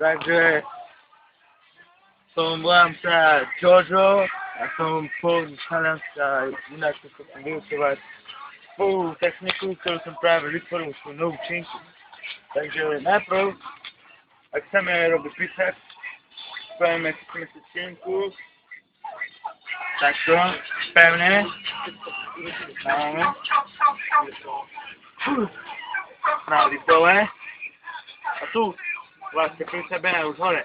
Takže som volám sa Jojo a som pôvodný Talianska a inak som vyučovať spolu techniku, ktorú som práve vytvoril svoju novú činku. Takže najprv, ak chceme robiť biceps, spravíme si činku, takto, pevne, máme, správali dole a tu vlastne pri sebe už hore.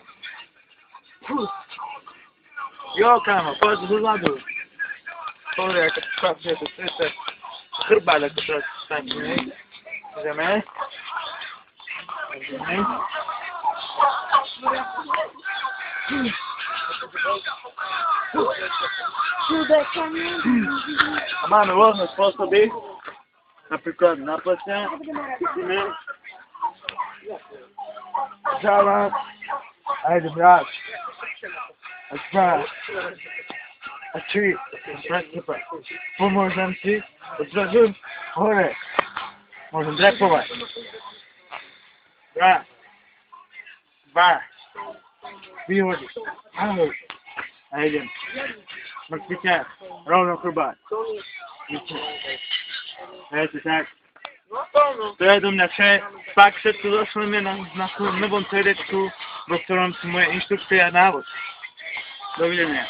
Jo, kámo, poď dozadu. Pozri, ako pracuje to triceps. Chrbát, ako pracuje. Ideme. Ideme. A máme rôzne spôsoby. Napríklad na plesne. Ideme. Žáva. A idem rád. A dva. A tri. Pomôžem si. Odzadu. Hore. Môžem drepovať. Raz. Dva. Vyhodiť. Ahoj. A idem. Mŕtvy ťah. Rovno chrbát. Hejte tak. To je do mňa pak všetko zašleme na svojom novom CD-čku, vo ktorom sú moje inštrukcie a návod. Dovidenia.